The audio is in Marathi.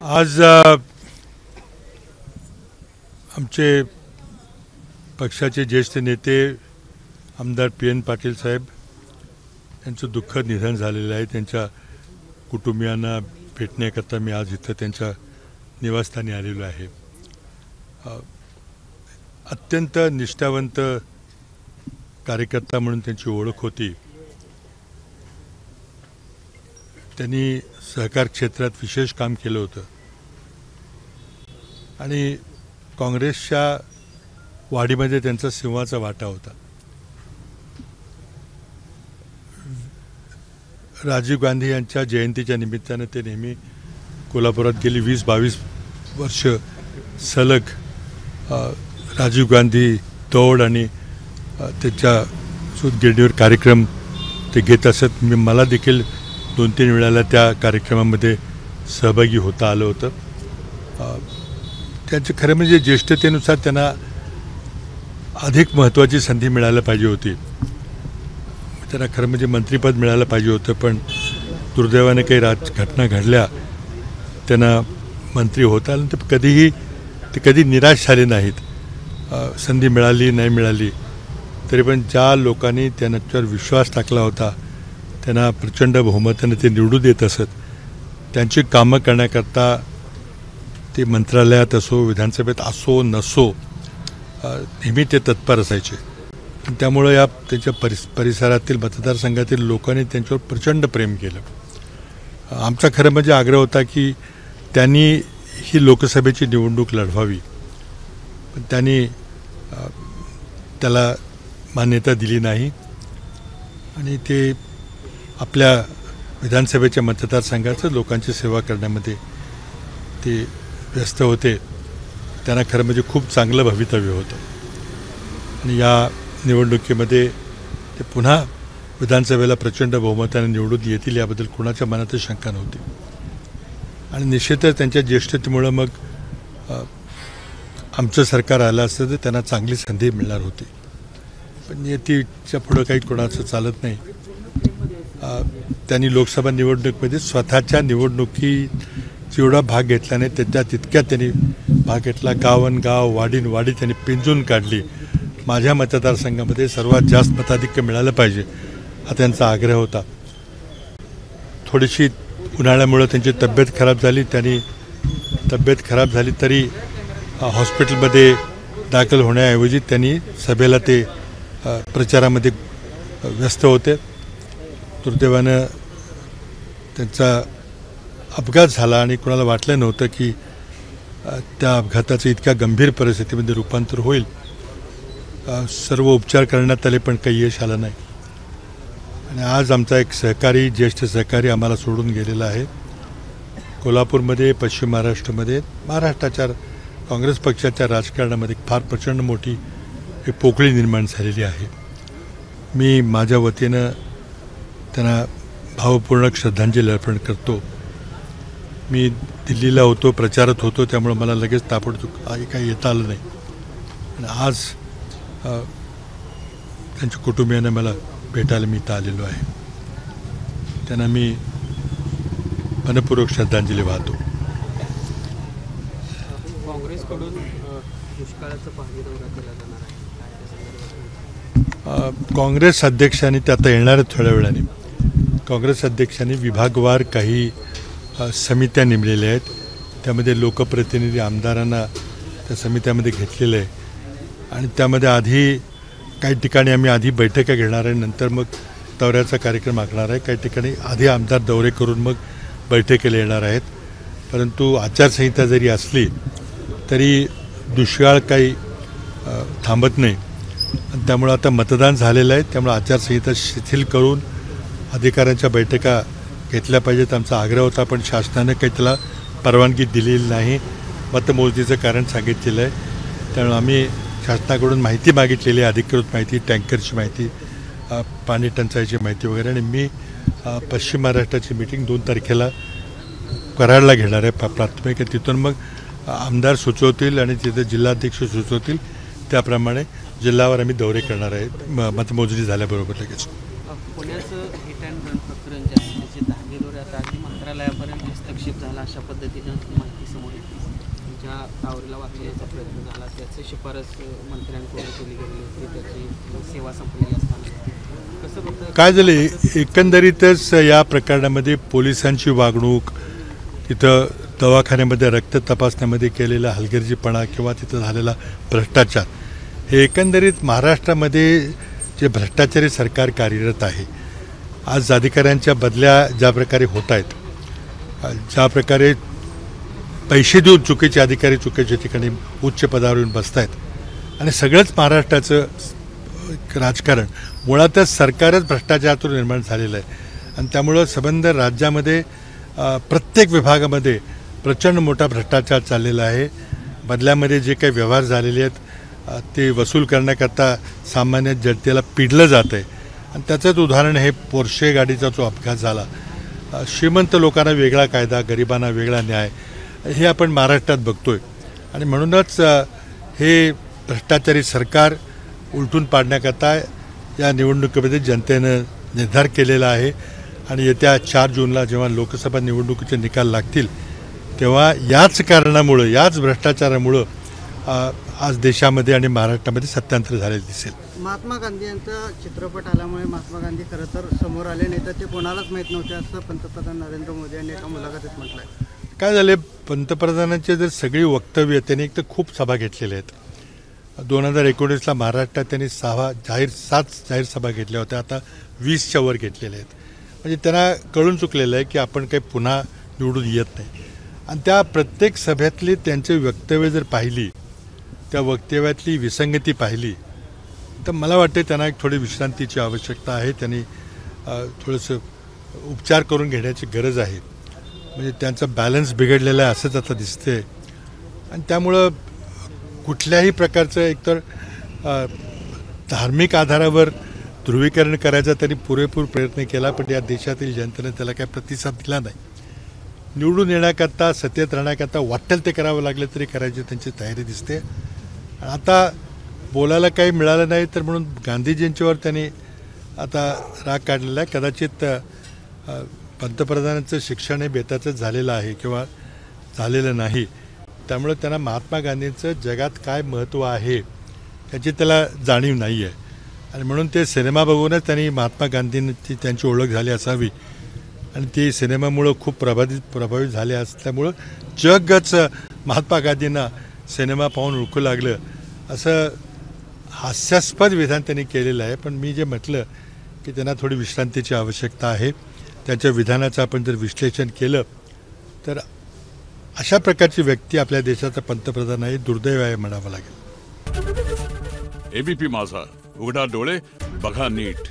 आज आमचे पक्षाचे ज्येष्ठ नेते आमदार PN पाटील साहेब यांचं दुःखद निधन झालेलं आहे। त्यांच्या कुटुंबियांना भेटण्याकरता मी आज इथं त्यांच्या निवासस्थानी आलेलो आहे। अत्यंत निष्ठावंत कार्यकर्ता म्हणून त्यांची ओळख होती। त्यांनी सहकार क्षेत्रात विशेष काम केलं होतं आणि काँग्रेसच्या वाढीमध्ये त्यांचा सिंहाचा वाटा होता। राजीव गांधी यांच्या जयंतीच्या निमित्तानं ते नेहमी कोल्हापुरात गेली 20-22 वर्ष सलग राजीव गांधी दौड आणि त्याच्या सूतगिरणीवर कार्यक्रम ते घेत असत। मला देखील 2-3 वेळाला त्या कार्यक्रमामध्ये सहभागी होता आलं होतं। त्यांचं खरं म्हणजे ज्येष्ठतेनुसार त्यांना अधिक महत्त्वाची संधी मिळायला पाहिजे होती। त्यांना खरं म्हणजे मंत्रिपद मिळायला पाहिजे होतं, पण दुर्दैवाने काही घटना घडल्या, त्यांना मंत्री होता आलं। ते कधी निराश झाले नाहीत। संधी मिळाली नाही मिळाली तरी पण ज्या लोकांनी त्यांच्यावर विश्वास टाकला होता त्यांना प्रचंड बहुमताने ते निवडून देत असत। त्यांची कामं करण्याकरता ते मंत्रालयात असो, विधानसभेत असो नसो, नेहमी ते तत्पर असायचे। त्यामुळे या त्यांच्या परिसरातील मतदारसंघातील लोकांनी त्यांच्यावर प्रचंड प्रेम केलं। आमचा खरं म्हणजे आग्रह होता की त्यांनी ही लोकसभेची निवडणूक लढवावी, पण त्यांनी त्याला मान्यता दिली नाही आणि ते आपल्या विधानसभेच्या मतदारसंघाचं लोकांची सेवा करण्यामध्ये ते व्यस्त होते। त्यांना खरं म्हणजे खूप चांगलं भवितव्य होतं आणि या निवडणुकीमध्ये ते पुन्हा विधानसभेला प्रचंड बहुमताने निवडून येतील याबद्दल कोणाच्या मनातच शंका नव्हती आणि निश्चितच त्यांच्या ज्येष्ठतेमुळं मग आमचं सरकार आलं असतं तर त्यांना चांगली संधी मिळणार होती, पण नियतीच्या पुढं काही कोणाचं चालत नाही। त्यांनी लोकसभा निवडणुकीमध्ये स्वतःच्या निवडणुकीत जेवढा भाग घेतला नाही त्याच्या तितक्यात त्यांनी भाग घेतला। गाव वाडी त्यांनी पिंजून काढली। माझ्या मतदारसंघामध्ये सर्वात जास्त मताधिक्य मिळालं पाहिजे हा त्यांचा आग्रह होता। थोडीशी उन्हाळ्यामुळे त्यांची तब्येत खराब झाली। त्यांनी तब्येत खराब झाली तरी हॉस्पिटलमध्ये दाखल होण्याऐवजी त्यांनी सभेला ते प्रचारामध्ये व्यस्त होते। दुर्दैवानं त्यांचा अपघात झाला आणि कोणाला वाटलं नव्हतं की त्या अपघाताचं इतक्या गंभीर परिस्थितीमध्ये रूपांतर होईल। सर्व उपचार करण्यात आले पण काही यश आलं नाही आणि आज आमचा एक ज्येष्ठ सहकारी आम्हाला सोडून गेलेला आहे। कोल्हापूरमध्ये, पश्चिम महाराष्ट्रामध्ये, महाराष्ट्राच्या काँग्रेस पक्षाच्या राजकारणामध्ये फार प्रचंड मोठी एक पोकळी निर्माण झालेली आहे। मी माझ्या वतीनं त्यांना भावपूर्ण श्रद्धांजली अर्पण करतो। मी दिल्लीला होतो, प्रचारात होतो, त्यामुळे मला लगेच ताबडतोब काही येता आलं नाही आणि आज त्यांच्या कुटुंबियांना मला भेटायला मी इथं आलेलो आहे। त्यांना मी मनपूर्वक श्रद्धांजली वाहतो। काँग्रेसकडून दुष्काळाचं पाहणी दौरा केला जाणार आहे। काँग्रेस अध्यक्षांनी ते आता येणाऱ्या थोड्या वेळाने काँग्रेस अध्यक्षांनी विभागवार काही समित्या नेमलेल्या आहेत। त्यामध्ये लोकप्रतिनिधी आमदारांना त्या समित्यामध्ये घेतलेलं आहे आणि त्यामध्ये आधी काही ठिकाणी आम्ही आधी बैठका घेणार आहे, नंतर मग दौऱ्याचा कार्यक्रम आखणार आहे। काही ठिकाणी आधी आमदार दौरे करून मग बैठकीला येणार आहेत। परंतु आचारसंहिता जरी असली तरी दुष्काळ काही थांबत नाही आणि त्यामुळे आता मतदान झालेलं आहे, त्यामुळे आचारसंहिता शिथिल करून अधिकाऱ्यांच्या बैठका घेतल्या पाहिजेत आमचा आग्रह होता, पण शासनानं काही त्याला परवानगी दिलेली नाही। मतमोजणीचं कारण सांगितलेलं आहे, त्यामुळे आम्ही शासनाकडून माहिती मागितलेली आहे, अधिकृत माहिती, टँकरची माहिती, पाणी टंचाईची माहिती वगैरे। आणि मी पश्चिम महाराष्ट्राची मीटिंग 2 तारखेला कराडला घेणार आहे प्राथमिक, तिथून मग आमदार सुचवतील आणि तिथे जिल्हाध्यक्ष सुचवतील त्याप्रमाणे जिल्ह्यावर आम्ही दौरे करणार आहेत मतमोजणी झाल्याबरोबर लगेच। पुण्याचं हिट अँड रन प्रकरण जे आहे त्याचे धागेदोरे आता अगदी मंत्रालयापर्यंत हस्तक्षेप हस्तक्षेप झाला अशा पद्धतीनं माहिती समोर येते. ज्या टावरीला वाचण्याचा प्रयत्न झाला त्याची शिफारस मंत्र्यांकडून केली गेली होती, त्याची सेवा संपलेली असताना कसं बघतं? काय झालं एकंदरीतच या प्रकरणामध्ये पोलिसांची वागणूक, तिथं दवाखान्यामध्ये रक्त तपासण्यामध्ये केलेला हलगर्जीपणा किंवा तिथं झालेला भ्रष्टाचार, हे एकंदरीत महाराष्ट्रामध्ये जे भ्रष्टाचारी सरकार कार्यरत आहे, आज अधिकाऱ्यांच्या बदल्या ज्या प्रकारे होत आहेत, ज्या प्रकारे पैसे देऊन चुकीचे अधिकारी चुकीच्या ठिकाणी उच्च पदावर येऊन बसत आहेत आणि सगळंच महाराष्ट्राचं राजकारण मुळातच सरकारच भ्रष्टाचारातून निर्माण झालेलं आहे आणि त्यामुळं संबंध राज्यामध्ये प्रत्येक विभागामध्ये प्रचंड मोठा भ्रष्टाचार चाललेला आहे. बदल्यामध्ये जे काही व्यवहार झालेले आहेत ते वसूल करण्याकरता सामान्य जनतेला पिडलं जातं आहे आणि त्याचंच उदाहरण हे पोर्शे गाडीचा जो अपघात झाला. श्रीमंत लोकांना वेगळा कायदा, गरिबांना वेगळा न्याय, हे आपण महाराष्ट्रात बघतोय आणि म्हणूनच हे भ्रष्टाचारी सरकार उलटून पाडण्याकरता या निवडणुकीमध्ये जनतेनं निर्धार केलेला आहे आणि येत्या 4 जूनला जेव्हा लोकसभा निवडणुकीचे निकाल लागतील तेव्हा याच कारणामुळं, याच भ्रष्टाचारामुळं आज देशामध्ये आणि महाराष्ट्रामध्ये सत्यांतर झालेलं दिसेल. महात्मा गांधी यांचा चित्रपट आल्यामुळे महात्मा गांधी खरं तर समोर आले, नाही तर ते कोणालाच माहीत नव्हते असं पंतप्रधान नरेंद्र मोदी यांनी एका मुलाखतीत म्हटलं आहे. काय झाले, पंतप्रधानांची जर सगळी वक्तव्य त्यांनी एक तर खूप सभा घेतलेल्या आहेत. 2019ला महाराष्ट्रात त्यांनी 7 जाहीर सभा घेतल्या होत्या, आता 20च्या वर घेतलेल्या आहेत. म्हणजे त्यांना कळून चुकलेलं आहे की आपण काही पुन्हा निवडून येत नाही आणि त्या प्रत्येक सभेतली त्यांची वक्तव्य जर पाहिली, त्या वक्तव्यातली विसंगती पाहिली तर मला वाटते त्यांना एक थोडी विश्रांतीची आवश्यकता आहे. त्यांनी थोडंसं उपचार करून घेण्याची गरज आहे. म्हणजे त्यांचा बॅलन्स बिघडलेला आहे असंच आता दिसते आणि त्यामुळं कुठल्याही प्रकारचं एकतर धार्मिक आधारावर ध्रुवीकरण करायचा त्यांनी पुरेपूर प्रयत्न केला, पण या देशातील जनतेने त्याला काही प्रतिसाद दिला नाही. निवडून येण्याकरता, सत्तेत राहण्याकरता वाटेल ते करावं लागलं तरी करायची त्यांची तयारी दिसते. आता बोलायला काही मिळालं नाही तर म्हणून गांधीजींच्यावर त्यांनी आता राग काढलेला आहे. कदाचित पंतप्रधानांचं शिक्षण हे बेताचंच झालेलं आहे किंवा झालेलं नाही, त्यामुळे त्यांना महात्मा गांधींचं जगात काय महत्त्व आहे याची त्याला जाणीव नाही आहे आणि म्हणून ते सिनेमा बघूनच त्यांनी महात्मा गांधींची त्यांची ओळख झाली असावी आणि ती सिनेमामुळं खूप प्रभावित झाले असल्यामुळं जगच महात्मा गांधींना सिनेमा पाहून ओळखू लागलं, असं हास्यास्पद विधान त्यांनी केलेलं आहे. पण मी जे म्हटलं की त्यांना थोडी विश्रांतीची आवश्यकता आहे, त्यांच्या विधानाचं आपण जर विश्लेषण केलं तर अशा प्रकारची व्यक्ती आपल्या देशाचा पंतप्रधान आहे, दुर्दैव आहे म्हणावं लागेल. एबीपी माझा, उघडा डोळे बघा नीट.